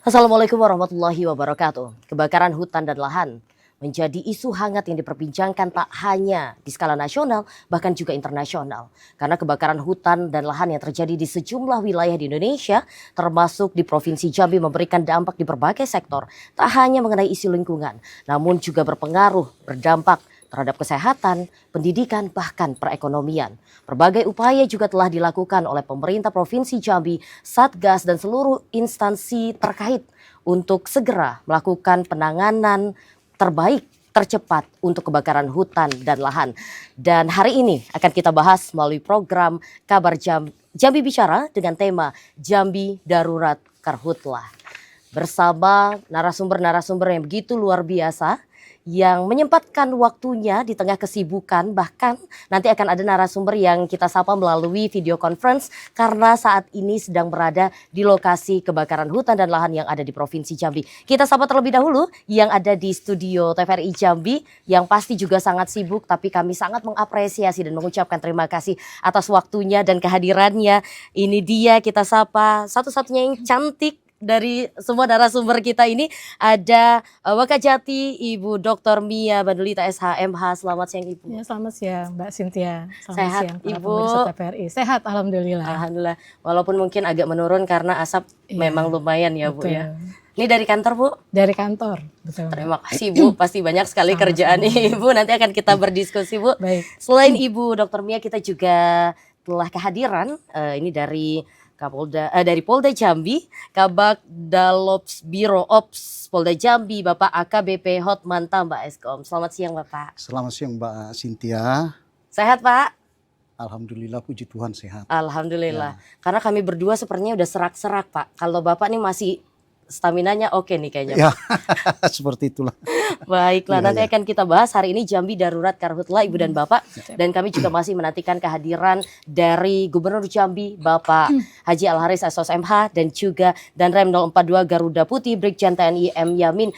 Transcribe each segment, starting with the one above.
Assalamualaikum warahmatullahi wabarakatuh. Kebakaran hutan dan lahan menjadi isu hangat yang diperbincangkan tak hanya di skala nasional, bahkan juga internasional. Karena kebakaran hutan dan lahan yang terjadi di sejumlah wilayah di Indonesia, termasuk di Provinsi Jambi, memberikan dampak di berbagai sektor. Tak hanya mengenai isu lingkungan, namun juga berdampak terhadap kesehatan, pendidikan, bahkan perekonomian. Berbagai upaya juga telah dilakukan oleh pemerintah Provinsi Jambi, Satgas, dan seluruh instansi terkait untuk segera melakukan penanganan terbaik, tercepat untuk kebakaran hutan dan lahan. Dan hari ini akan kita bahas melalui program Kabar Jambi Bicara dengan tema Jambi Darurat Karhutlah. Bersama narasumber-narasumber yang begitu luar biasa, yang menyempatkan waktunya di tengah kesibukan, bahkan nanti akan ada narasumber yang kita sapa melalui video conference karena saat ini sedang berada di lokasi kebakaran hutan dan lahan yang ada di Provinsi Jambi. Kita sapa terlebih dahulu yang ada di studio TVRI Jambi yang pasti juga sangat sibuk, tapi kami sangat mengapresiasi dan mengucapkan terima kasih atas waktunya dan kehadirannya. Ini dia, kita sapa satu-satunya yang cantik dari semua narasumber kita ini, ada Wakajati Ibu Dr. Mia Bandulita SH.MH. Selamat siang Ibu. Ya, selamat siang Mbak Cynthia. Selamat Sehat siang para Ibu. pemirsa TVRI. Sehat alhamdulillah. Alhamdulillah. Walaupun mungkin agak menurun karena asap memang lumayan ya Bu betul. ya. Ini dari kantor Bu? Dari kantor. Betul. Terima kasih Bu, pasti banyak sekali kerjaan Ibu. Nanti akan kita berdiskusi Bu. Baik. Selain Ibu Dr. Mia, kita juga telah kehadiran ini dari dari Polda Jambi, Kabak Dalops Biro Ops Polda Jambi, Bapak AKBP Hotman Tamba Eskom. Selamat siang Bapak. Selamat siang Mbak Cynthia. Sehat Pak? Alhamdulillah, puji Tuhan sehat. Alhamdulillah. Karena kami berdua sepertinya udah serak-serak Pak. Kalau Bapak nih masih staminanya oke nih kayaknya. Ya, seperti itulah. Baiklah, nanti akan kita bahas hari ini Jambi Darurat Karhutlah Ibu dan Bapak. Dan kami juga masih menantikan kehadiran dari Gubernur Jambi Bapak Haji Al-Haris SOS.MH dan juga Danrem 042 Garuda Putih Brigjen TNI M. Yamin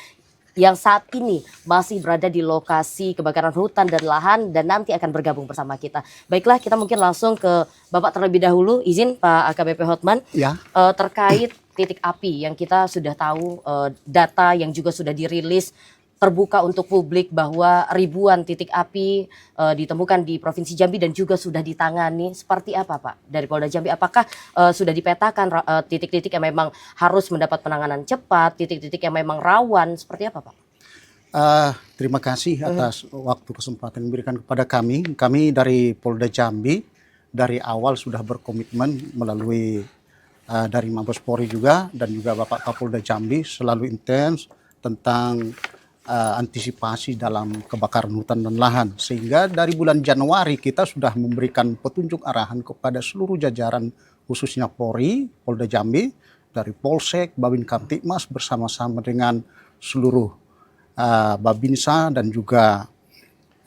yang saat ini masih berada di lokasi kebakaran hutan dan lahan dan nanti akan bergabung bersama kita. Baiklah, kita mungkin langsung ke Bapak terlebih dahulu. Izin Pak AKBP Hotman, Ya. Terkait titik api yang kita sudah tahu, data yang juga sudah dirilis terbuka untuk publik bahwa ribuan titik api ditemukan di Provinsi Jambi dan juga sudah ditangani. Seperti apa Pak dari Polda Jambi? Apakah sudah dipetakan titik-titik yang memang harus mendapat penanganan cepat, titik-titik yang memang rawan, seperti apa Pak? Terima kasih atas waktu kesempatan yang diberikan kepada kami. Kami dari Polda Jambi dari awal sudah berkomitmen melalui dari Mabes Polri juga dan juga Bapak Kapolda Jambi selalu intens tentang antisipasi dalam kebakaran hutan dan lahan, sehingga dari bulan Januari kita sudah memberikan petunjuk arahan kepada seluruh jajaran khususnya Polri, Polda Jambi, dari Polsek, Babin Kamtibmas bersama-sama dengan seluruh Babinsa dan juga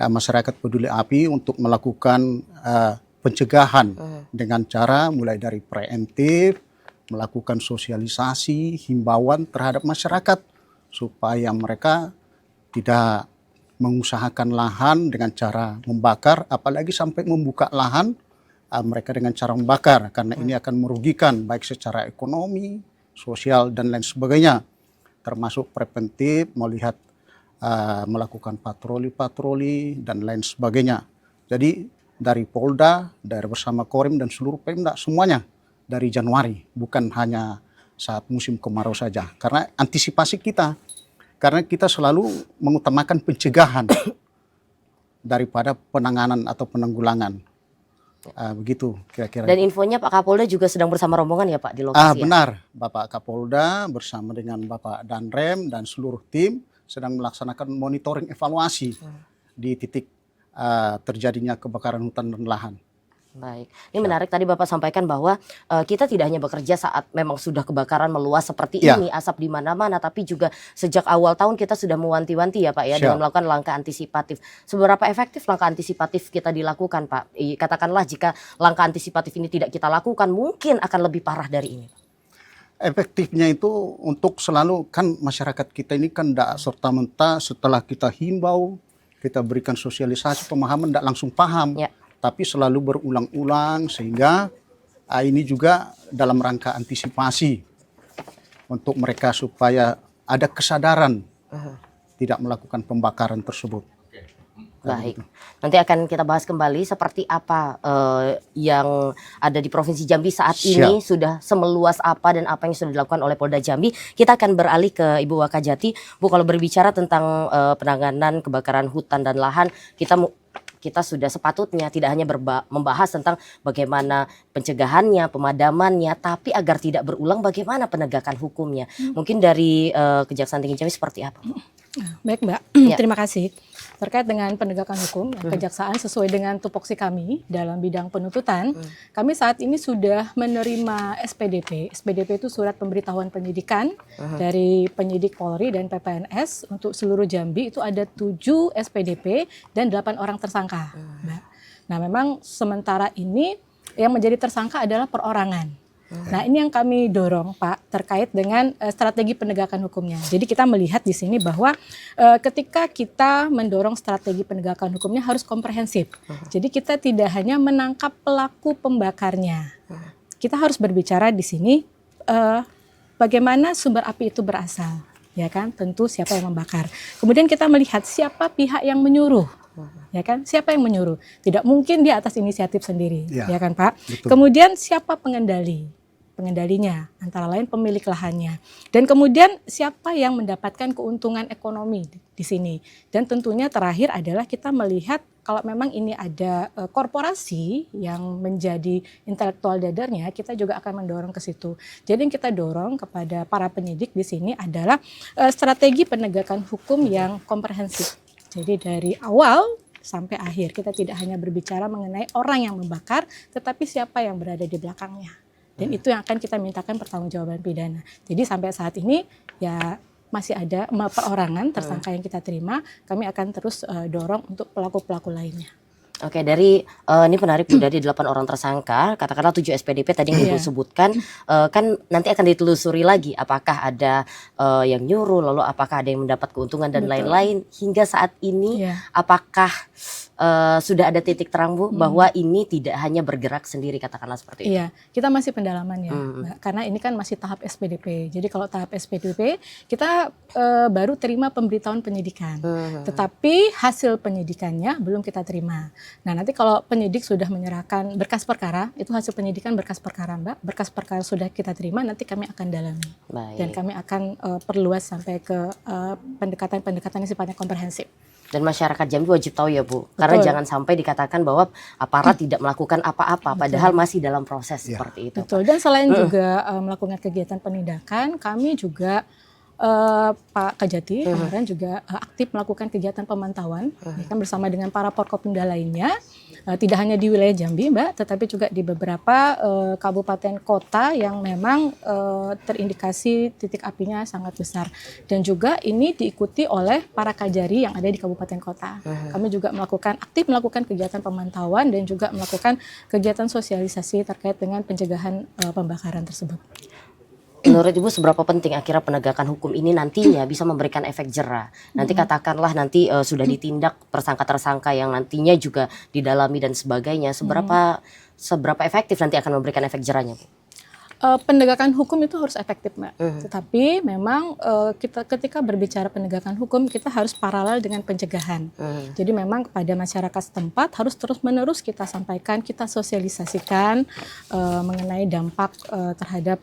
masyarakat peduli api untuk melakukan pencegahan dengan cara mulai dari preemptif, melakukan sosialisasi, himbauan terhadap masyarakat supaya mereka tidak mengusahakan lahan dengan cara membakar, apalagi sampai membuka lahan mereka dengan cara membakar, karena ini akan merugikan baik secara ekonomi, sosial dan lain sebagainya, termasuk preventif, melihat melakukan patroli-patroli dan lain sebagainya. Jadi dari Polda, dari bersama Korim dan seluruh Pemda semuanya dari Januari, bukan hanya saat musim kemarau saja, karena antisipasi kita. Karena kita selalu mengutamakan pencegahan daripada penanganan atau penanggulangan. Begitu kira-kira. Dan infonya Pak Kapolda juga sedang bersama rombongan ya Pak di lokasi? Benar, Bapak Kapolda bersama dengan Bapak Danrem dan seluruh tim sedang melaksanakan monitoring evaluasi di titik terjadinya kebakaran hutan dan lahan. Baik, ini menarik tadi Bapak sampaikan bahwa kita tidak hanya bekerja saat memang sudah kebakaran meluas seperti ini, asap di mana-mana, tapi juga sejak awal tahun kita sudah mewanti-wanti ya Pak ya, dengan melakukan langkah antisipatif. Seberapa efektif langkah antisipatif kita dilakukan Pak? Katakanlah jika langkah antisipatif ini tidak kita lakukan, mungkin akan lebih parah dari ini. Efektifnya itu untuk selalu, kan masyarakat kita ini kan tidak serta-merta setelah kita himbau, kita berikan sosialisasi pemahaman tidak langsung paham. Ya. Tapi selalu berulang-ulang sehingga ini juga dalam rangka antisipasi untuk mereka supaya ada kesadaran tidak melakukan pembakaran tersebut. Baik, nanti akan kita bahas kembali seperti apa yang ada di Provinsi Jambi saat ini, sudah semeluas apa dan apa yang sudah dilakukan oleh Polda Jambi. Kita akan beralih ke Ibu Wakajati. Bu, kalau berbicara tentang penanganan kebakaran hutan dan lahan, kita sudah sepatutnya tidak hanya membahas tentang bagaimana pencegahannya, pemadamannya, tapi agar tidak berulang bagaimana penegakan hukumnya. Mungkin dari Kejaksaan Tinggi Jambi seperti apa, Bu? Baik Mbak, terima kasih. Terkait dengan penegakan hukum, Kejaksaan sesuai dengan tupoksi kami dalam bidang penuntutan, kami saat ini sudah menerima SPDP. SPDP itu surat pemberitahuan penyidikan dari penyidik Polri dan PPNS untuk seluruh Jambi. Itu ada 7 SPDP dan 8 orang tersangka. Nah, memang sementara ini yang menjadi tersangka adalah perorangan. Nah, ini yang kami dorong, Pak, terkait dengan strategi penegakan hukumnya. Jadi kita melihat di sini bahwa ketika kita mendorong strategi penegakan hukumnya harus komprehensif. Jadi kita tidak hanya menangkap pelaku pembakarnya. Kita harus berbicara di sini bagaimana sumber api itu berasal, ya kan? Tentu siapa yang membakar. Kemudian kita melihat siapa pihak yang menyuruh. Ya kan, siapa yang menyuruh? Tidak mungkin dia atas inisiatif sendiri, ya kan Pak? Betul. Kemudian siapa pengendalinya, antara lain pemilik lahannya. Dan kemudian siapa yang mendapatkan keuntungan ekonomi di sini. Dan tentunya terakhir adalah kita melihat kalau memang ini ada korporasi yang menjadi intelektual dadernya, kita juga akan mendorong ke situ. Jadi yang kita dorong kepada para penyidik di sini adalah strategi penegakan hukum yang komprehensif. Jadi dari awal sampai akhir kita tidak hanya berbicara mengenai orang yang membakar, tetapi siapa yang berada di belakangnya. Dan itu yang akan kita mintakan pertanggungjawaban pidana. Jadi sampai saat ini ya masih ada perorangan tersangka yang kita terima, kami akan terus dorong untuk pelaku-pelaku lainnya. Oke, dari ini menarik Bu, dari 8 orang tersangka, katakanlah 7 SPDP tadi yang Ibu sebutkan, kan nanti akan ditelusuri lagi apakah ada yang nyuruh, lalu apakah ada yang mendapat keuntungan dan lain-lain. Hingga saat ini apakah sudah ada titik terang Bu bahwa ini tidak hanya bergerak sendiri, katakanlah seperti itu? Iya, kita masih pendalaman ya, Mbak, karena ini kan masih tahap SPDP. Jadi kalau tahap SPDP kita baru terima pemberitahuan penyidikan, tetapi hasil penyidikannya belum kita terima. Nah, nanti kalau penyidik sudah menyerahkan berkas perkara, itu hasil penyidikan berkas perkara, Mbak. Berkas perkara sudah kita terima, nanti kami akan dalami. Baik. Dan kami akan perluas sampai ke pendekatan-pendekatan yang sifatnya komprehensif. Dan masyarakat Jambi wajib tahu ya Bu, karena jangan sampai dikatakan bahwa aparat tidak melakukan apa-apa, padahal masih dalam proses seperti itu. Betul, dan selain juga melakukan kegiatan penindakan, kami juga Pak Kajati kemarin juga aktif melakukan kegiatan pemantauan ya kan, bersama dengan para Porkopimda lainnya, tidak hanya di wilayah Jambi Mbak, tetapi juga di beberapa kabupaten kota yang memang terindikasi titik apinya sangat besar, dan juga ini diikuti oleh para kajari yang ada di kabupaten kota. Kami juga aktif melakukan kegiatan pemantauan dan juga melakukan kegiatan sosialisasi terkait dengan pencegahan pembakaran tersebut. Menurut Ibu seberapa penting akhirnya penegakan hukum ini nantinya bisa memberikan efek jera? Nanti katakanlah nanti sudah ditindak tersangka-tersangka yang nantinya juga didalami dan sebagainya, seberapa efektif nanti akan memberikan efek jeranya, Bu? Penegakan hukum itu harus efektif, Mbak. Tetapi memang ketika berbicara penegakan hukum kita harus paralel dengan pencegahan. Jadi memang kepada masyarakat setempat harus terus-menerus kita sampaikan, kita sosialisasikan mengenai dampak terhadap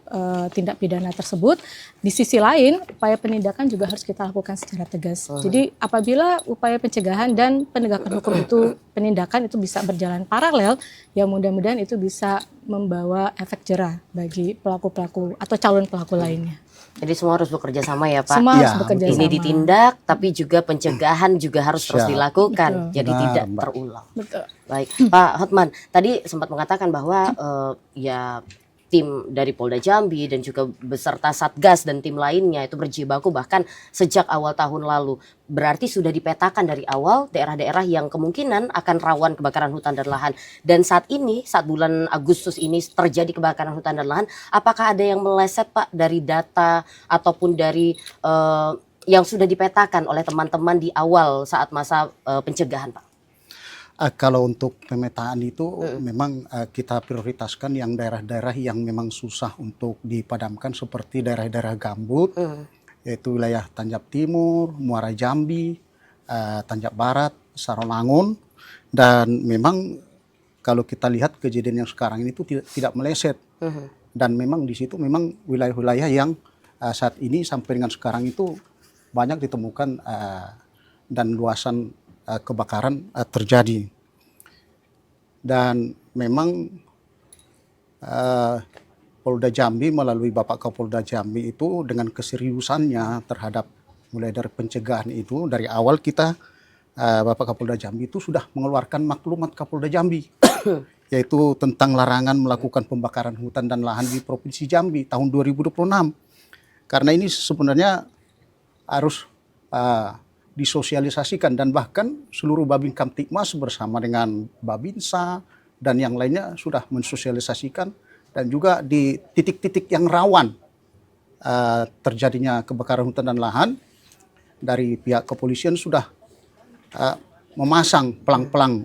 tindak pidana tersebut. Di sisi lain, upaya penindakan juga harus kita lakukan secara tegas. Jadi apabila upaya pencegahan dan penegakan hukum itu, penindakan itu bisa berjalan paralel, ya mudah-mudahan itu bisa membawa efek jera bagi pelaku-pelaku atau calon pelaku lainnya. Jadi semua harus bekerja sama ya Pak? Semua harus bekerja sama. Ini ditindak, tapi juga pencegahan juga harus terus dilakukan. Jadi tidak terulang. Betul. Baik, Pak Hotman, tadi sempat mengatakan bahwa ya tim dari Polda Jambi dan juga beserta Satgas dan tim lainnya itu berjibaku bahkan sejak awal tahun lalu. Berarti sudah dipetakan dari awal daerah-daerah yang kemungkinan akan rawan kebakaran hutan dan lahan. Dan saat ini, saat bulan Agustus ini terjadi kebakaran hutan dan lahan, apakah ada yang meleset Pak dari data ataupun dari yang sudah dipetakan oleh teman-teman di awal saat masa pencegahan Pak? Kalau untuk pemetaan itu memang kita prioritaskan yang daerah-daerah yang memang susah untuk dipadamkan seperti daerah-daerah gambut, yaitu wilayah Tanjab Timur, Muara Jambi, Tanjab Barat, Sarolangun, dan memang kalau kita lihat kejadian yang sekarang ini itu tidak meleset, dan memang di situ memang wilayah-wilayah yang saat ini sampai dengan sekarang itu banyak ditemukan dan luasan kebakaran terjadi. Dan memang Polda Jambi melalui Bapak Kapolda Jambi itu dengan keseriusannya terhadap mulai dari pencegahan itu, dari awal kita Bapak Kapolda Jambi itu sudah mengeluarkan maklumat Kapolda Jambi yaitu tentang larangan melakukan pembakaran hutan dan lahan di Provinsi Jambi tahun 2026. Karena ini sebenarnya harus disosialisasikan, dan bahkan seluruh Babin Kamtibmas bersama dengan Babinsa dan yang lainnya sudah mensosialisasikan, dan juga di titik-titik yang rawan terjadinya kebakaran hutan dan lahan dari pihak kepolisian sudah memasang pelang-pelang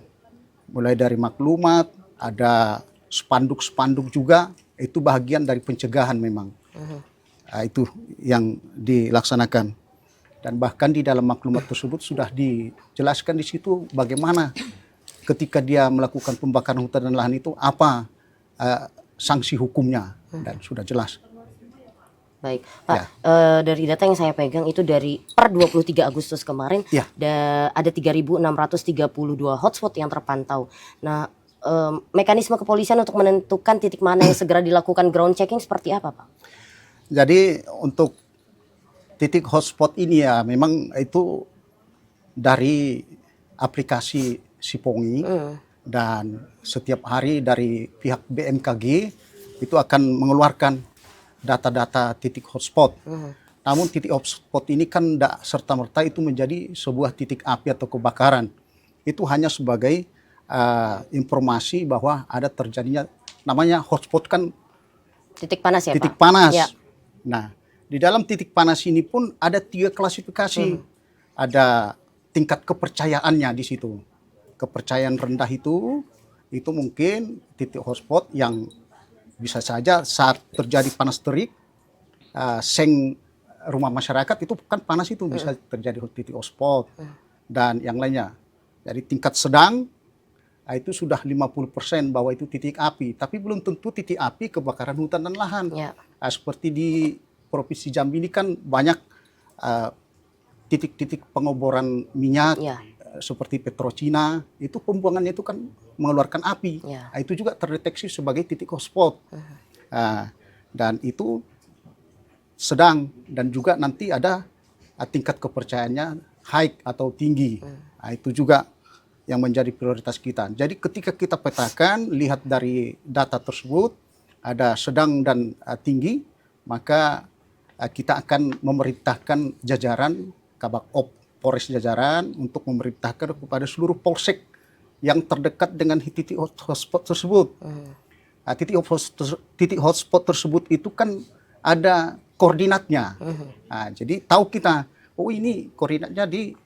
mulai dari maklumat, ada spanduk-spanduk juga, itu bagian dari pencegahan memang. Itu yang dilaksanakan. Dan bahkan di dalam maklumat tersebut sudah dijelaskan di situ bagaimana ketika dia melakukan pembakaran hutan dan lahan itu apa sanksi hukumnya, dan sudah jelas. Baik, Pak. Dari data yang saya pegang itu dari per 23 Agustus kemarin ada 3.632 hotspot yang terpantau. Nah, mekanisme kepolisian untuk menentukan titik mana yang segera dilakukan ground checking seperti apa, Pak? Jadi untuk titik hotspot ini ya memang itu dari aplikasi Sipongi, dan setiap hari dari pihak BMKG itu akan mengeluarkan data-data titik hotspot. Namun titik hotspot ini kan tidak serta-merta itu menjadi sebuah titik api atau kebakaran. Itu hanya sebagai informasi bahwa ada terjadinya, namanya hotspot kan titik panas ya, titik Pak? panas. Ya. Nah, di dalam titik panas ini pun ada 3 klasifikasi. Ada tingkat kepercayaannya di situ. Kepercayaan rendah itu mungkin titik hotspot yang bisa saja saat terjadi panas terik, seng rumah masyarakat itu kan panas, itu bisa terjadi titik hotspot, dan yang lainnya. Jadi tingkat sedang itu sudah 50% bahwa itu titik api, tapi belum tentu titik api kebakaran hutan dan lahan. Seperti di Provinsi Jambi ini kan banyak titik-titik pengoboran minyak, seperti Petrocina, itu pembuangannya itu kan mengeluarkan api. Itu juga terdeteksi sebagai titik hotspot. Dan itu sedang, dan juga nanti ada tingkat kepercayaannya high atau tinggi. Itu juga yang menjadi prioritas kita. Jadi ketika kita petakan, lihat dari data tersebut ada sedang dan tinggi, maka kita akan memerintahkan jajaran Kabak-Op Polres Jajaran untuk memerintahkan kepada seluruh polsek yang terdekat dengan titik hotspot tersebut. Titik hotspot tersebut itu kan ada koordinatnya. Jadi tahu kita, oh ini koordinatnya di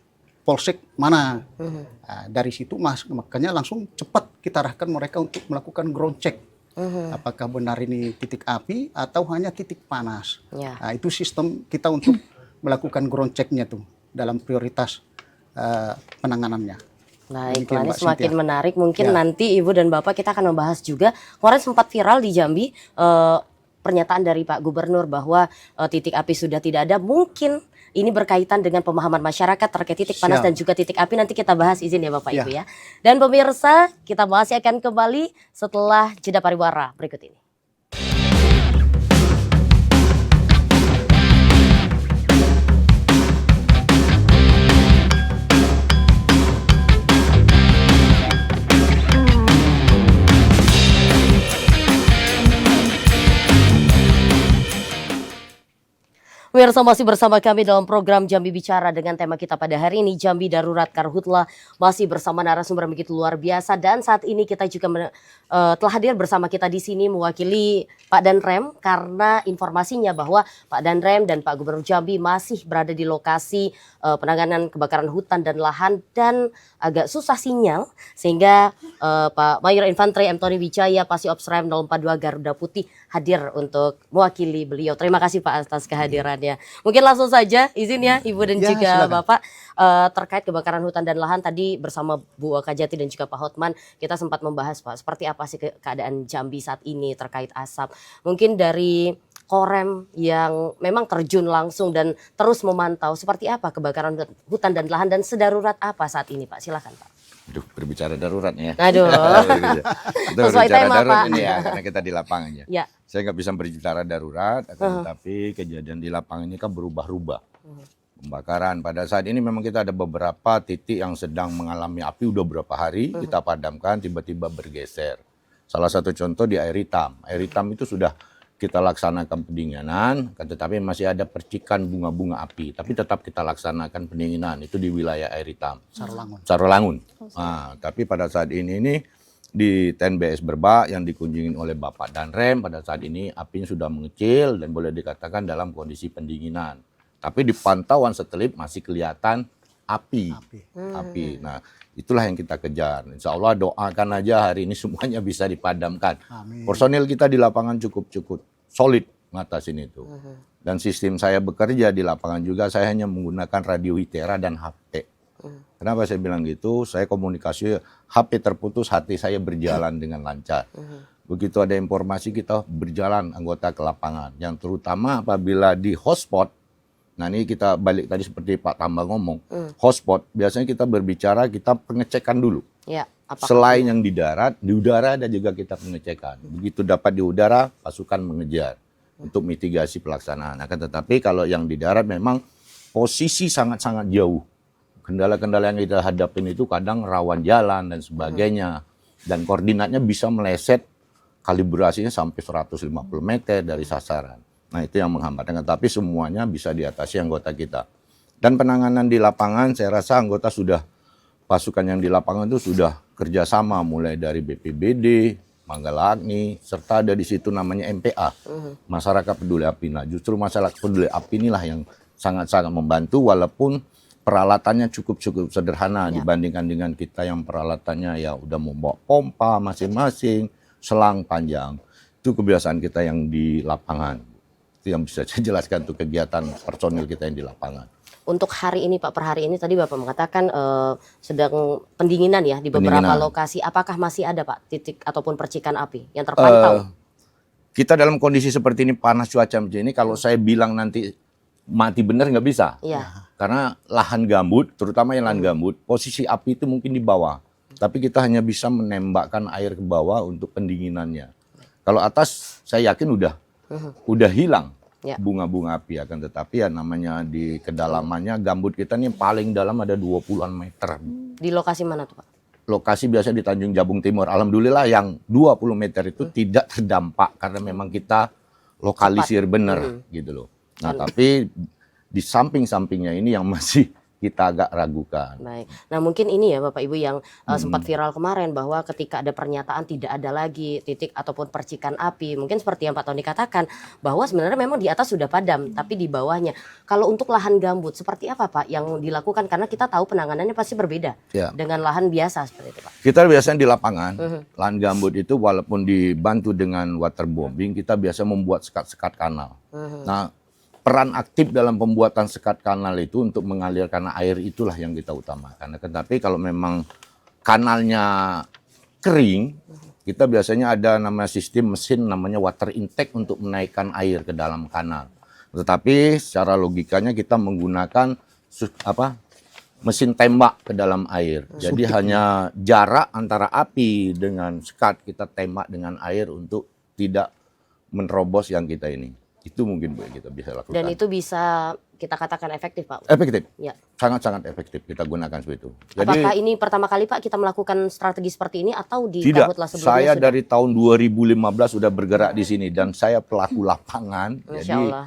polsek mana. Dari situ makanya langsung cepat kita arahkan mereka untuk melakukan ground check. Apakah benar ini titik api atau hanya titik panas. Itu sistem kita untuk melakukan ground check-nya tuh dalam prioritas penanganannya. Baik, ini semakin menarik. Mungkin nanti Ibu dan Bapak kita akan membahas juga. Kemarin sempat viral di Jambi pernyataan dari Pak Gubernur bahwa titik api sudah tidak ada. Mungkin ini berkaitan dengan pemahaman masyarakat terkait titik panas dan juga titik api. Nanti kita bahas, izin ya Bapak Ibu ya. Dan pemirsa, kita masih akan kembali setelah jeda pariwara berikut ini. Pemirsa masih bersama kami dalam program Jambi Bicara dengan tema kita pada hari ini Jambi Darurat Karhutla, masih bersama narasumber begitu luar biasa, dan saat ini kita juga telah hadir bersama kita di sini mewakili Pak Danrem karena informasinya bahwa Pak Danrem dan Pak Gubernur Jambi masih berada di lokasi penanganan kebakaran hutan dan lahan dan agak susah sinyal sehingga Pak Mayor Infanteri M. Tony Wijaya Pasiops Rem 042 Garuda Putih hadir untuk mewakili beliau. Terima kasih Pak atas kehadirannya. Mungkin langsung saja izin ya Ibu dan Ya, juga silakan. Bapak terkait kebakaran hutan dan lahan tadi bersama Bu Kajati dan juga Pak Hotman kita sempat membahas Pak seperti apa sih keadaan Jambi saat ini terkait asap. Mungkin dari Korem yang memang terjun langsung dan terus memantau seperti apa kebakaran hutan dan lahan dan sedarurat apa saat ini Pak. Silakan Pak. Aduh, berbicara darurat nih ya. Aduh. Kita Sesuai berbicara tema, darurat Pak. ini ya, karena kita di lapangan ya. Ya. Saya nggak bisa berbicara darurat, tapi kejadian di lapangan ini kan berubah-ubah. Pembakaran pada saat ini memang kita ada beberapa titik yang sedang mengalami api udah berapa hari, kita padamkan tiba-tiba bergeser. Salah satu contoh di air hitam. Air hitam itu sudah kita laksanakan pendinginan, tetapi masih ada percikan bunga-bunga api. Tapi tetap kita laksanakan pendinginan, itu di wilayah air hitam. Sarolangun. Nah, tapi pada saat ini di TNBS Berbak yang dikunjungi oleh Bapak Danrem, pada saat ini apinya sudah mengecil dan boleh dikatakan dalam kondisi pendinginan. Tapi di pantauan satelit masih kelihatan api. Nah, itulah yang kita kejar. Insya Allah doakan aja hari ini semuanya bisa dipadamkan. Amin. Personil kita di lapangan cukup solid ngatasin itu. Dan sistem saya bekerja di lapangan juga saya hanya menggunakan radio Hitera dan HP. Kenapa saya bilang gitu? Saya komunikasi HP terputus, hati saya berjalan dengan lancar. Begitu ada informasi kita berjalan anggota ke lapangan. Yang terutama apabila di hotspot. Nah ini kita balik tadi seperti Pak Tambah ngomong, hotspot biasanya kita berbicara kita pengecekan dulu. Ya, apakah Selain yang di darat, di udara ada juga kita pengecekan. Begitu dapat di udara, pasukan mengejar untuk mitigasi pelaksanaan. Akan tetapi kalau yang di darat memang posisi sangat-sangat jauh. Kendala-kendala yang kita hadapin itu kadang rawan jalan dan sebagainya. Dan koordinatnya bisa meleset kalibrasinya sampai 150 meter dari sasaran. Nah itu yang menghambat, tapi semuanya bisa diatasi anggota kita. Dan penanganan di lapangan saya rasa anggota sudah, pasukan yang di lapangan itu sudah kerjasama mulai dari BPBD, Manggala Agni, serta ada di situ namanya MPA, Masyarakat Peduli Api. Nah justru masyarakat peduli api inilah yang sangat-sangat membantu walaupun peralatannya cukup sederhana dibandingkan dengan kita yang peralatannya ya udah membawa pompa masing-masing, selang panjang. Itu kebiasaan kita yang di lapangan. Yang bisa saya jelaskan untuk kegiatan personil kita yang di lapangan. Untuk hari ini Pak, per hari ini tadi Bapak mengatakan sedang pendinginan ya di beberapa lokasi. Apakah masih ada Pak titik ataupun percikan api yang terpantau? Kita dalam kondisi seperti ini panas cuaca macam ini, kalau saya bilang nanti mati benar nggak bisa. Iya. Karena lahan gambut, terutama yang lahan gambut, posisi api itu mungkin di bawah. Tapi kita hanya bisa menembakkan air ke bawah untuk pendinginannya. Kalau atas saya yakin udah hilang. Bunga-bunga api, akan tetapi ya namanya di kedalamannya gambut kita nih paling dalam ada 20-an meter. Di lokasi mana tuh Pak? Lokasi biasa di Tanjung Jabung Timur. Alhamdulillah yang 20 meter itu tidak terdampak karena memang kita lokalisir benar gitu loh. Nah, tapi di samping-sampingnya ini yang masih kita agak ragukan. Baik. Nah mungkin ini ya Bapak Ibu yang sempat viral kemarin bahwa ketika ada pernyataan tidak ada lagi titik ataupun percikan api. Mungkin seperti yang Pak Tony katakan bahwa sebenarnya memang di atas sudah padam tapi di bawahnya. Kalau untuk lahan gambut seperti apa Pak yang dilakukan? Karena kita tahu penanganannya pasti berbeda dengan lahan biasa seperti itu Pak. Kita biasanya di lapangan, lahan gambut itu walaupun dibantu dengan waterbombing, kita biasa membuat sekat-sekat kanal. Nah, peran aktif dalam pembuatan sekat kanal itu untuk mengalirkan air itulah yang kita utamakan. Tetapi kalau memang kanalnya kering, kita biasanya ada nama sistem mesin namanya water intake untuk menaikkan air ke dalam kanal. Tetapi secara logikanya kita menggunakan mesin tembak ke dalam air. Jadi hanya jarak antara api dengan sekat kita tembak dengan air untuk tidak menerobos yang kita ini. Itu mungkin Bu yang kita bisa lakukan. Dan itu bisa kita katakan efektif Pak? Efektif, Ya. sangat-sangat efektif kita gunakan seperti itu. Jadi, apakah ini pertama kali Pak kita melakukan strategi seperti ini atau di tidak, Karhutla sebelumnya saya sudah? dari tahun 2015 sudah bergerak di sini dan saya pelaku lapangan. Masya Jadi Allah.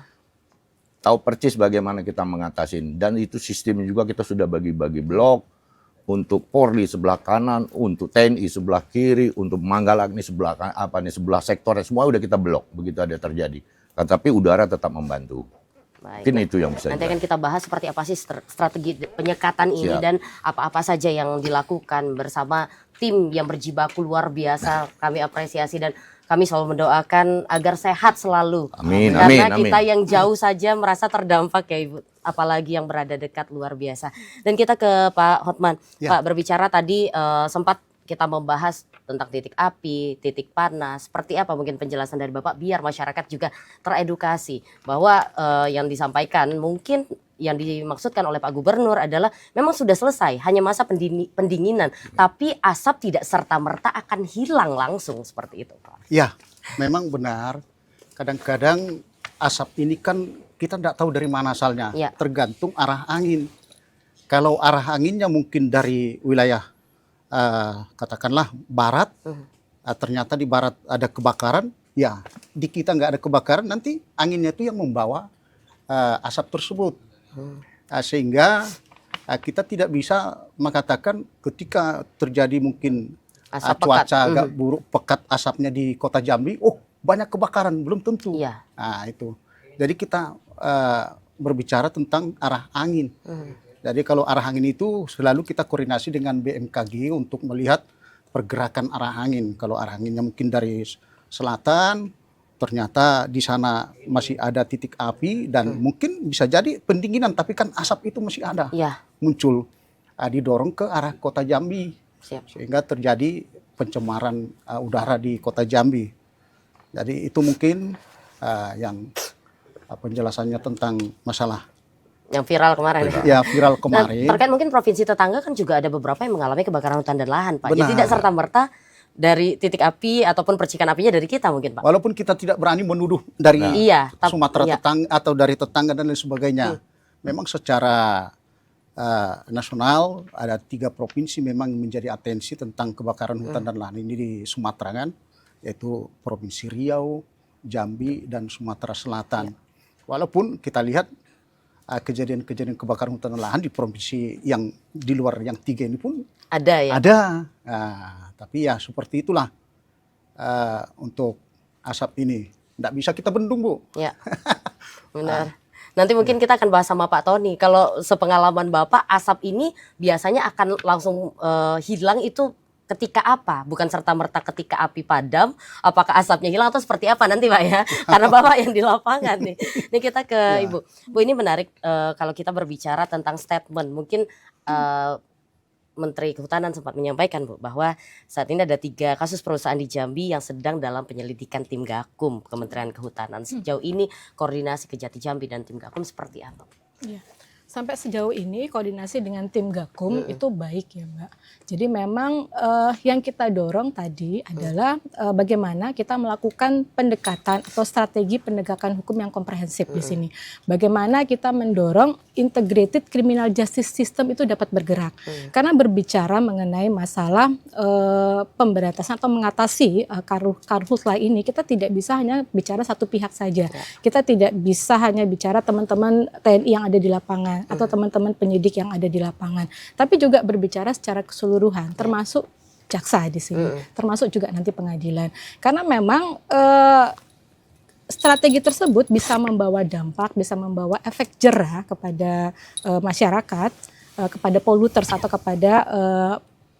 tahu persis bagaimana kita mengatasi, dan itu sistemnya juga kita sudah bagi-bagi blok untuk Polri sebelah kanan, untuk TNI sebelah kiri, untuk Manggala ini sebelah sektor, semua udah kita blok begitu ada terjadi. Tapi udara tetap membantu. Baik. Mungkin itu yang bisa. Nanti akan kita bahas seperti apa sih strategi penyekatan ini dan apa-apa saja yang dilakukan bersama tim yang berjibaku luar biasa. Kami apresiasi dan kami selalu mendoakan agar sehat selalu. Amin, Karena amin, kita amin. yang jauh saja merasa terdampak ya Ibu. Apalagi yang berada dekat, luar biasa. Dan kita ke Pak Hotman. Ya. Pak berbicara tadi sempat kita membahas tentang titik api, titik panas. Seperti apa mungkin penjelasan dari Bapak biar masyarakat juga teredukasi. Bahwa yang disampaikan mungkin yang dimaksudkan oleh Pak Gubernur adalah memang sudah selesai, hanya masa pendinginan, tapi asap tidak serta-merta akan hilang langsung seperti itu, Pak. Ya, memang benar. Kadang-kadang asap ini kan kita tidak tahu dari mana asalnya, Ya. tergantung arah angin. Kalau arah anginnya mungkin dari wilayah katakanlah barat, ternyata di barat ada kebakaran, ya di kita nggak ada kebakaran, nanti anginnya itu yang membawa asap tersebut. Sehingga kita tidak bisa mengatakan ketika terjadi mungkin Asap cuaca pekat. agak buruk, pekat asapnya di kota Jambi, oh banyak kebakaran, belum tentu. Iya. Nah itu. Jadi kita berbicara tentang arah angin. Jadi kalau arah angin itu selalu kita koordinasi dengan BMKG untuk melihat pergerakan arah angin. Kalau arah anginnya mungkin dari selatan, ternyata di sana masih ada titik api dan mungkin bisa jadi pendinginan, tapi kan asap itu masih ada. Iya. Muncul, didorong ke arah kota Jambi. Siap. Sehingga terjadi pencemaran udara di kota Jambi. Jadi itu mungkin yang penjelasannya tentang masalah Yang viral kemarin. ya viral Nah, kemarin. terkait mungkin provinsi tetangga kan juga ada beberapa yang mengalami kebakaran hutan dan lahan, Pak. Jadi Benar. tidak serta-merta dari titik api ataupun percikan apinya dari kita mungkin, Pak. Walaupun kita tidak berani menuduh dari Iya, Sumatera iya. tetangga atau dari tetangga dan lain sebagainya. Memang secara nasional ada 3 provinsi memang menjadi atensi tentang kebakaran hutan dan lahan ini di Sumatera kan, yaitu Provinsi Riau, Jambi dan Sumatera Selatan. Walaupun kita lihat kejadian-kejadian kebakaran hutan dan lahan di provinsi yang di luar yang 3 ini pun Ada ya. ada. Tapi ya seperti itulah untuk asap ini. Tidak bisa kita bendung, Bu. Ya. Benar. Nanti mungkin kita akan bahas sama Pak Tony. Kalau sepengalaman Bapak, asap ini biasanya akan langsung hilang itu ketika apa? Bukan serta-merta ketika api padam, apakah asapnya hilang atau seperti apa nanti Pak ya? Karena Bapak yang di lapangan nih. Ini kita ke Ibu. Bu, ini menarik kalau kita berbicara tentang statement. Mungkin Menteri Kehutanan sempat menyampaikan Bu bahwa saat ini ada 3 kasus perusahaan di Jambi yang sedang dalam penyelidikan tim Gakum Kementerian Kehutanan. Sejauh ini koordinasi Kejati Jambi dan tim Gakum seperti apa? Iya. Sampai sejauh ini koordinasi dengan tim Gakum itu baik ya Mbak. Jadi memang yang kita dorong tadi adalah bagaimana kita melakukan pendekatan atau strategi penegakan hukum yang komprehensif di sini. Bagaimana kita mendorong integrated criminal justice system itu dapat bergerak. Karena berbicara mengenai masalah pemberantasan atau mengatasi karhutla ini, kita tidak bisa hanya bicara satu pihak saja. Kita tidak bisa hanya bicara teman-teman TNI yang ada di lapangan atau teman-teman penyidik yang ada di lapangan, tapi juga berbicara secara keseluruhan, termasuk jaksa di sini, termasuk juga nanti pengadilan. Karena memang strategi tersebut bisa membawa dampak, bisa membawa efek jerah kepada masyarakat, kepada polluters atau kepada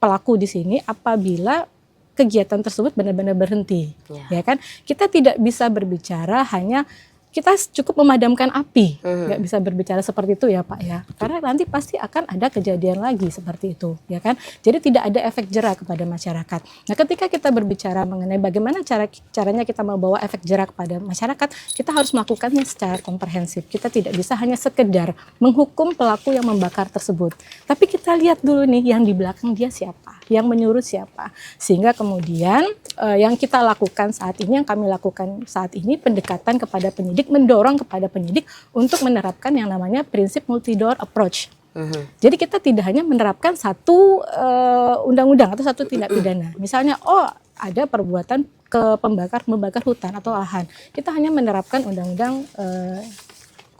pelaku di sini apabila kegiatan tersebut benar-benar berhenti, ya kan? Kita tidak bisa berbicara hanya kita cukup memadamkan api, nggak bisa berbicara seperti itu ya Pak ya, karena nanti pasti akan ada kejadian lagi seperti itu, ya kan? Jadi tidak ada efek jerah kepada masyarakat. Nah, ketika kita berbicara mengenai bagaimana caranya kita membawa efek jerah kepada masyarakat, kita harus melakukannya secara komprehensif. Kita tidak bisa hanya sekedar menghukum pelaku yang membakar tersebut, tapi kita lihat dulu nih yang di belakang dia siapa, yang menyuruh siapa, sehingga kemudian yang kita lakukan saat ini, yang kami lakukan saat ini, pendekatan kepada penyidik, mendorong kepada penyidik untuk menerapkan yang namanya prinsip multi-door approach. Jadi kita tidak hanya menerapkan satu undang-undang atau satu tindak pidana. Misalnya, ada perbuatan membakar hutan atau lahan. Kita hanya menerapkan undang-undang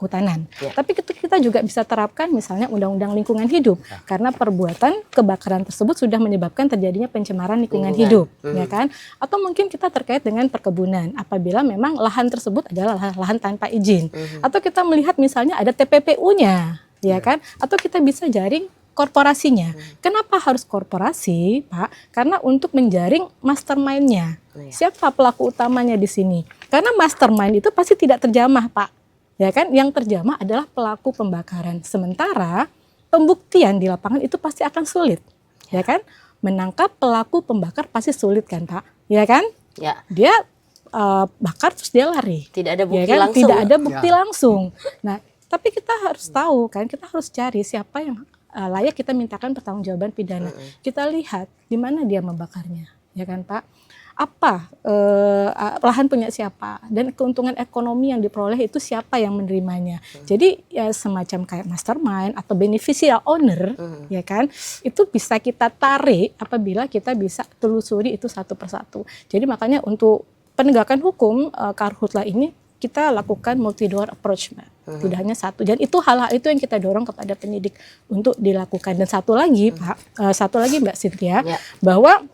kehutanan. Ya. Tapi kita juga bisa terapkan misalnya Undang-Undang Lingkungan Hidup, karena perbuatan kebakaran tersebut sudah menyebabkan terjadinya pencemaran lingkungan hidup, ya kan? Atau mungkin kita terkait dengan perkebunan, apabila memang lahan tersebut adalah lahan tanpa izin. Atau kita melihat misalnya ada TPPU-nya, ya kan? Atau kita bisa jaring korporasinya. Kenapa harus korporasi, Pak? Karena untuk menjaring mastermind-nya. Siapa pelaku utamanya di sini? Karena mastermind itu pasti tidak terjamah, Pak. Ya kan? Yang terjamah adalah pelaku pembakaran. Sementara pembuktian di lapangan itu pasti akan sulit. Ya kan? Menangkap pelaku pembakar pasti sulit kan, Pak? Ya kan? Ya. Dia bakar terus dia lari. Tidak ada bukti Ya kan? langsung. Tidak ada bukti langsung. Nah, tapi kita harus tahu kan, kita harus cari siapa yang layak kita mintakan pertanggungjawaban pidana. Kita lihat di mana dia membakarnya, ya kan Pak? Apa lahan punya siapa, dan keuntungan ekonomi yang diperoleh itu siapa yang menerimanya. Jadi ya semacam kayak mastermind atau beneficial owner, ya kan? Itu bisa kita tarik apabila kita bisa telusuri itu satu persatu. Jadi makanya untuk penegakan hukum karhutlah ini kita lakukan multi-door approach, Mbak. Tidak hanya satu. Dan itu hal-hal itu yang kita dorong kepada penyidik untuk dilakukan. Dan satu lagi, Pak, satu lagi Mbak Cynthia, bahwa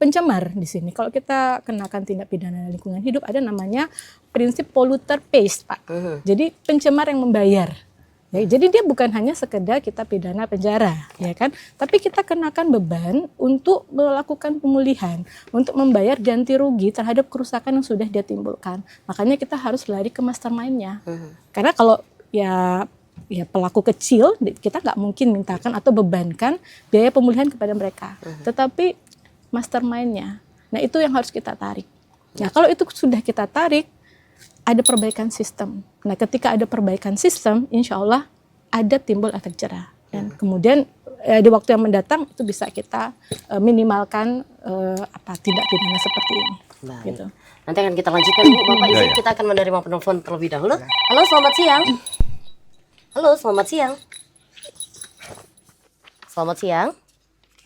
pencemar di sini, kalau kita kenakan tindak pidana lingkungan hidup, ada namanya prinsip polluter pays, Pak. Jadi pencemar yang membayar. Ya, jadi dia bukan hanya sekedar kita pidana penjara, ya kan? Tapi kita kenakan beban untuk melakukan pemulihan, untuk membayar ganti rugi terhadap kerusakan yang sudah dia timbulkan. Makanya kita harus lari ke mastermind-nya. Karena kalau ya pelaku kecil, kita nggak mungkin mintakan atau bebankan biaya pemulihan kepada mereka. Tetapi mastermind-nya, nah itu yang harus kita tarik. Nah kalau itu sudah kita tarik, ada perbaikan sistem. Nah, ketika ada perbaikan sistem, insya Allah ada timbul efek jerah. Dan kemudian di waktu yang mendatang itu bisa kita minimalkan tindak pidana seperti ini. Baik. Gitu. Nanti akan kita lanjutkan, Bu. Bapak izin kita akan menerima penelpon terlebih dahulu. Halo, selamat siang. Halo, selamat siang. Selamat siang.